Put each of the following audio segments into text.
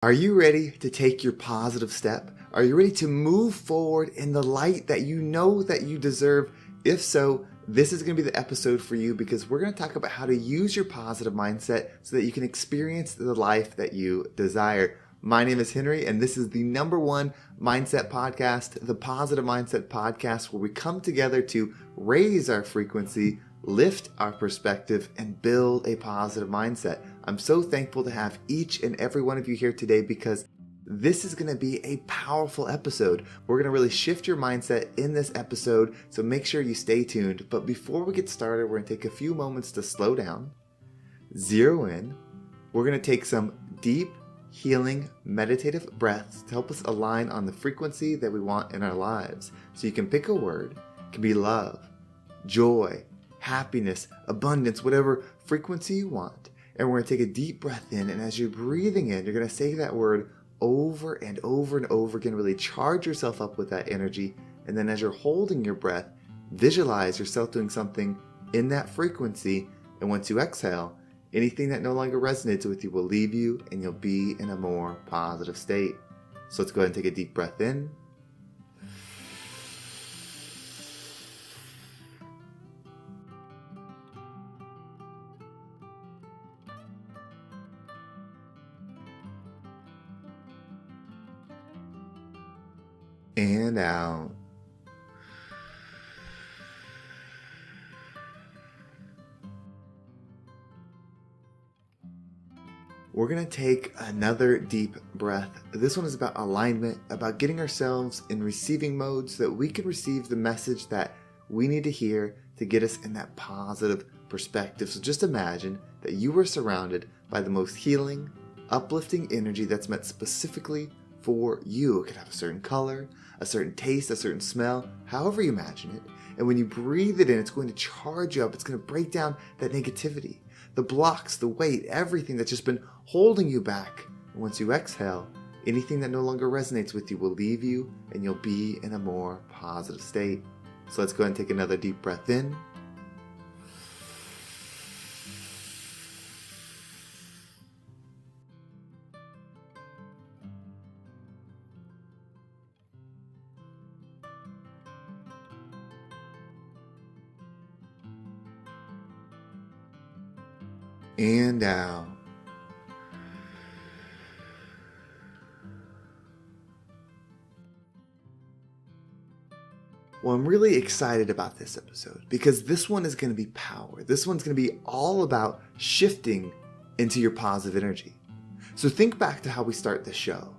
Are you ready to take your positive step? Are you ready to move forward in the light that you know that you deserve? If so, this is going to be the episode for you because we're going to talk about how to use your positive mindset so that you can experience the life that you desire. My name is Henry, and this is the #1 mindset podcast, the Positive Mindset Podcast, where we come together to raise our frequency, lift our perspective, and build a positive mindset. I'm so thankful to have each and every one of you here today because this is going to be a powerful episode. We're going to really shift your mindset in this episode, so make sure you stay tuned. But before we get started, we're going to take a few moments to slow down, zero in. We're going to take some deep, healing, meditative breaths to help us align on the frequency that we want in our lives. So you can pick a word. It can be love, joy, happiness, abundance, whatever frequency you want. And we're going to take a deep breath in. And as you're breathing in, you're going to say that word over and over and over again. Really charge yourself up with that energy. And then as you're holding your breath, visualize yourself doing something in that frequency. And once you exhale, anything that no longer resonates with you will leave you and you'll be in a more positive state. So let's go ahead and take a deep breath in. And out. We're going to take another deep breath. This one is about alignment, about getting ourselves in receiving mode so that we can receive the message that we need to hear to get us in that positive perspective. So just imagine that you were surrounded by the most healing, uplifting energy that's meant specifically for you. It could have a certain color, a certain taste, a certain smell, however you imagine it. And when you breathe it in, it's going to charge you up. It's going to break down that negativity, the blocks, the weight, everything that's just been holding you back. And once you exhale, anything that no longer resonates with you will leave you and you'll be in a more positive state. So let's go ahead and take another deep breath in. And out. Well, I'm really excited about this episode because this one is going to be power. This one's going to be all about shifting into your positive energy. So think back to how we start the show.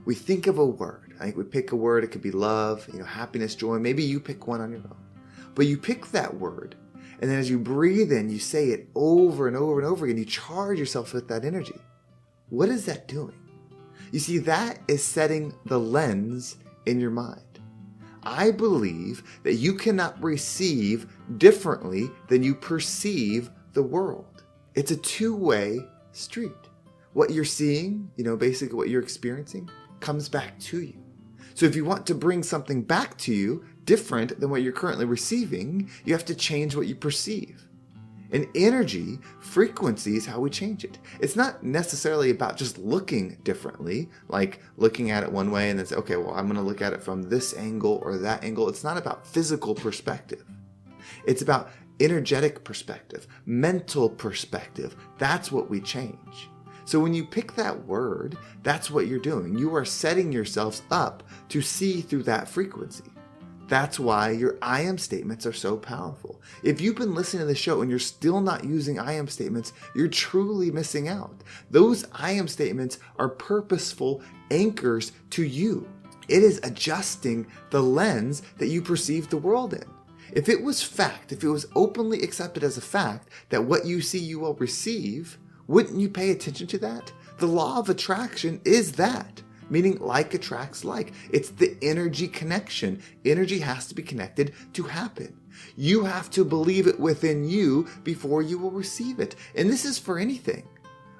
We think of a word. I think we pick a word. It could be love, happiness, joy. Maybe you pick one on your own. But you pick that word, and then as you breathe in, you say it over and over and over again. You charge yourself with that energy. What is that doing? You see, that is setting the lens in your mind. I believe that you cannot receive differently than you perceive the world. It's a two-way street. What you're seeing, basically what you're experiencing, comes back to you. So if you want to bring something back to you different than what you're currently receiving, you have to change what you perceive. And energy, frequency is how we change it. It's not necessarily about just looking differently, like looking at it one way and then say, okay, well, I'm going to look at it from this angle or that angle. It's not about physical perspective. It's about energetic perspective, mental perspective. That's what we change. So when you pick that word, that's what you're doing. You are setting yourselves up to see through that frequency. That's why your I am statements are so powerful. If you've been listening to the show and you're still not using I am statements, you're truly missing out. Those I am statements are purposeful anchors to you. It is adjusting the lens that you perceive the world in. If it was fact, if it was openly accepted as a fact that what you see you will receive, wouldn't you pay attention to that? The law of attraction is that. Meaning like attracts like. It's the energy connection. Energy has to be connected to happen. You have to believe it within you before you will receive it. And this is for anything.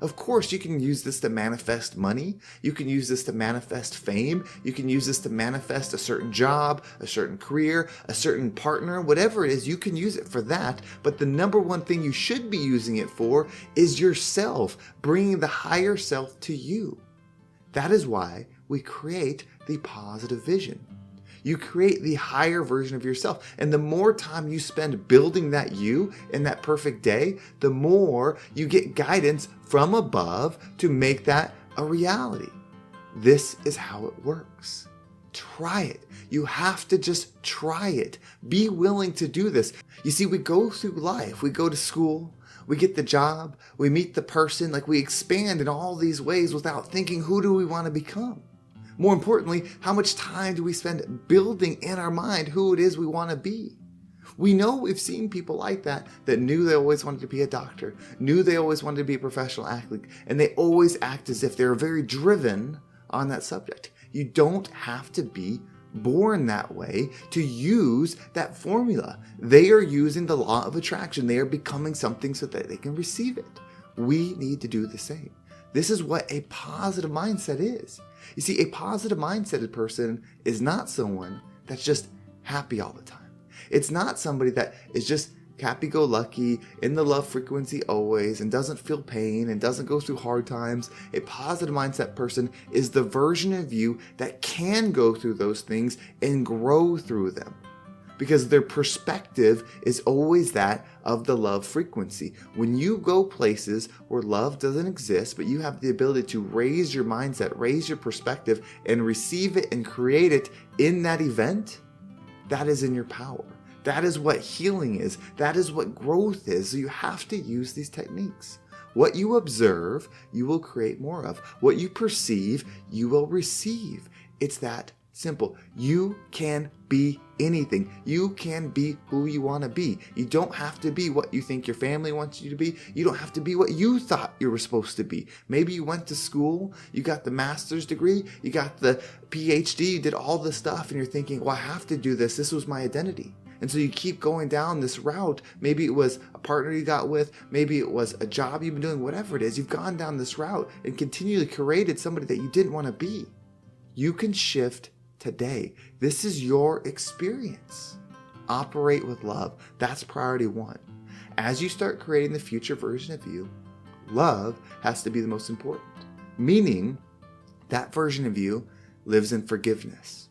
Of course, you can use this to manifest money. You can use this to manifest fame. You can use this to manifest a certain job, a certain career, a certain partner, whatever it is, you can use it for that. But the number one thing you should be using it for is yourself, bringing the higher self to you. That is why we create the positive vision. You create the higher version of yourself. And the more time you spend building that you in that perfect day, the more you get guidance from above to make that a reality. This is how it works. Try it. You have to just try it. Be willing to do this. You see, we go through life. We go to school. We get the job. We meet the person. Like, we expand in all these ways without thinking, who do we want to become? More importantly, how much time do we spend building in our mind who it is we want to be? We know we've seen people like that knew they always wanted to be a doctor, knew they always wanted to be a professional athlete, and they always act as if they're very driven on that subject. You don't have to be born that way to use that formula. They are using the law of attraction. They are becoming something so that they can receive it. We need to do the same. This is what a positive mindset is. You see, a positive mindseted person is not someone that's just happy all the time. It's not somebody that is just happy-go-lucky, in the love frequency always, and doesn't feel pain and doesn't go through hard times. A positive mindset person is the version of you that can go through those things and grow through them, because their perspective is always that of the love frequency. When you go places where love doesn't exist, but you have the ability to raise your mindset, raise your perspective, and receive it and create it in that event, that is in your power. That is what healing is. That is what growth is. So you have to use these techniques. What you observe, you will create more of. What you perceive, you will receive. It's that simple. You can be anything. You can be who you want to be. You don't have to be what you think your family wants you to be. You don't have to be what you thought you were supposed to be. Maybe you went to school, you got the master's degree, you got the PhD, you did all this stuff, and you're thinking, well, I have to do this. This was my identity. And so you keep going down this route. Maybe it was a partner you got with. Maybe it was a job you've been doing. Whatever it is, you've gone down this route and continually created somebody that you didn't want to be. You can shift today. This is your experience. Operate with love. That's priority one. As you start creating the future version of you, love has to be the most important. Meaning, that version of you lives in forgiveness.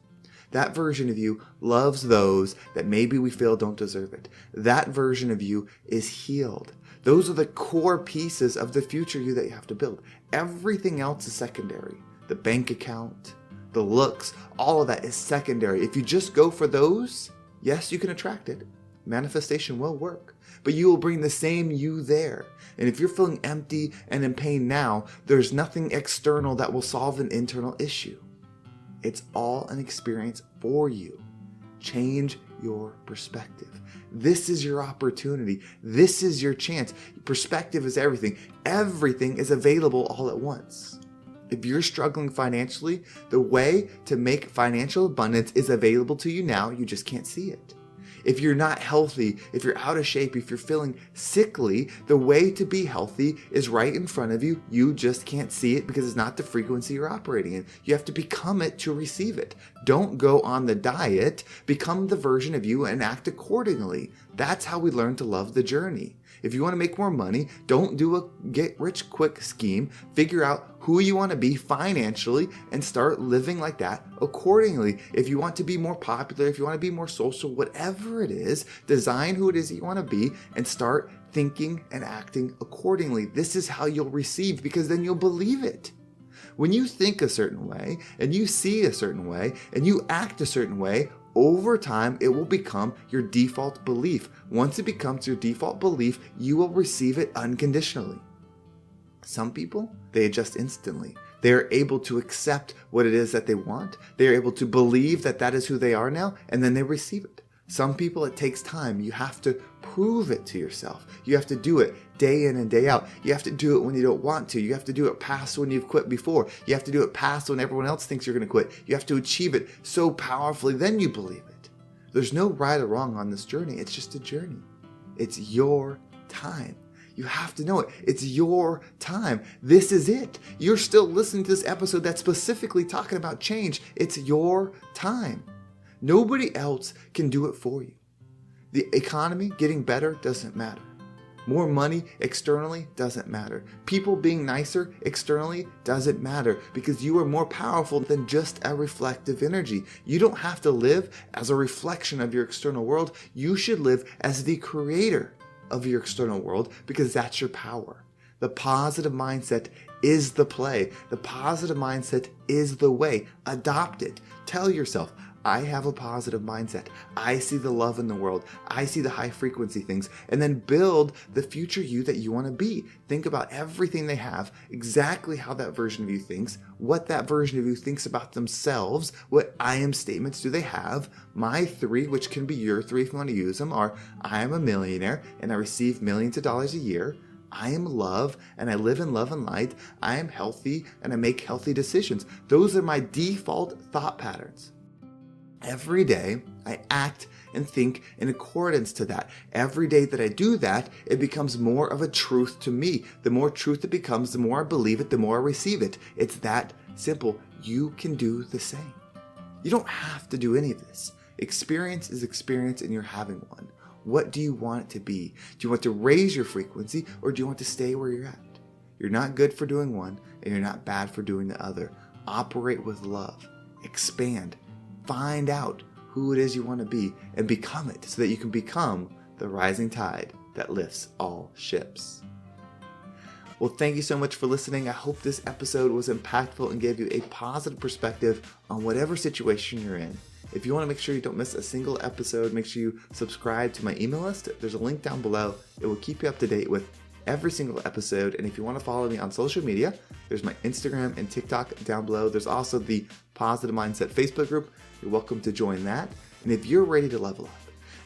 That version of you loves those that maybe we feel don't deserve it. That version of you is healed. Those are the core pieces of the future you that you have to build. Everything else is secondary. The bank account, the looks, all of that is secondary. If you just go for those, yes, you can attract it. Manifestation will work, but you will bring the same you there. And if you're feeling empty and in pain now, there's nothing external that will solve an internal issue. It's all an experience for you. Change your perspective. This is your opportunity. This is your chance. Perspective is everything. Everything is available all at once. If you're struggling financially, the way to make financial abundance is available to you now. You just can't see it. If you're not healthy, if you're out of shape, if you're feeling sickly, the way to be healthy is right in front of you. You just can't see it because it's not the frequency you're operating in. You have to become it to receive it. Don't go on the diet. Become the version of you and act accordingly. That's how we learn to love the journey. If you want to make more money, don't do a get-rich-quick scheme. Figure out who you want to be financially and start living like that accordingly. If you want to be more popular, if you want to be more social, whatever it is, design who it is that you want to be and start thinking and acting accordingly. This is how you'll receive, because then you'll believe it. When you think a certain way and you see a certain way and you act a certain way, over time, it will become your default belief. Once it becomes your default belief, you will receive it unconditionally. Some people, they adjust instantly. They are able to accept what it is that they want. They are able to believe that that is who they are now, and then they receive it. Some people, it takes time. You have to prove it to yourself. You have to do it day in and day out. You have to do it when you don't want to. You have to do it past when you've quit before. You have to do it past when everyone else thinks you're going to quit. You have to achieve it so powerfully, then you believe it. There's no right or wrong on this journey. It's just a journey. It's your time. You have to know it. It's your time. This is it. You're still listening to this episode that's specifically talking about change. It's your time. Nobody else can do it for you. The economy getting better doesn't matter. More money externally doesn't matter. People being nicer externally doesn't matter, because you are more powerful than just a reflective energy. You don't have to live as a reflection of your external world. You should live as the creator of your external world, because that's your power. The positive mindset is the play. The positive mindset is the way. Adopt it. Tell yourself, I have a positive mindset. I see the love in the world. I see the high frequency things. And then build the future you that you want to be. Think about everything they have, exactly how that version of you thinks, what that version of you thinks about themselves, what I am statements do they have. My 3, which can be your 3 if you want to use them, are I am a millionaire and I receive millions of dollars a year. I am love and I live in love and light. I am healthy and I make healthy decisions. Those are my default thought patterns. Every day, I act and think in accordance to that. Every day that I do that, it becomes more of a truth to me. The more truth it becomes, the more I believe it, the more I receive it. It's that simple. You can do the same. You don't have to do any of this. Experience is experience and you're having one. What do you want it to be? Do you want to raise your frequency, or do you want to stay where you're at? You're not good for doing one and you're not bad for doing the other. Operate with love. Expand. Find out who it is you want to be and become it, so that you can become the rising tide that lifts all ships. Well, thank you so much for listening. I hope this episode was impactful and gave you a positive perspective on whatever situation you're in. If you want to make sure you don't miss a single episode, make sure you subscribe to my email list. There's a link down below. It will keep you up to date with every single episode. And if you want to follow me on social media, there's my Instagram and TikTok down below. There's also the Positive Mindset Facebook group. You're welcome to join that. And if you're ready to level up,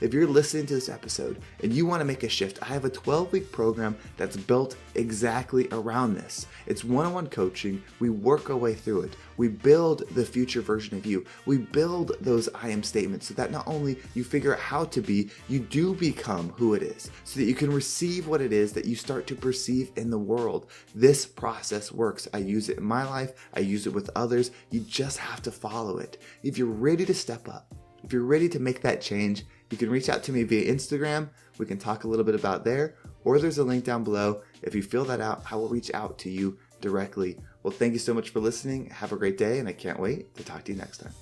if you're listening to this episode and you want to make a shift, I have a 12-week program that's built exactly around this. It's one-on-one coaching. We work our way through it. We build the future version of you. We build those I am statements so that not only you figure out how to be, you do become who it is, so that you can receive what it is that you start to perceive in the world. This process works. I use it in my life. I use it with others. You just have to follow it. If you're ready to step up, if you're ready to make that change, you can reach out to me via Instagram. We can talk a little bit about there, or there's a link down below. If you fill that out, I will reach out to you directly. Well, thank you so much for listening. Have a great day, and I can't wait to talk to you next time.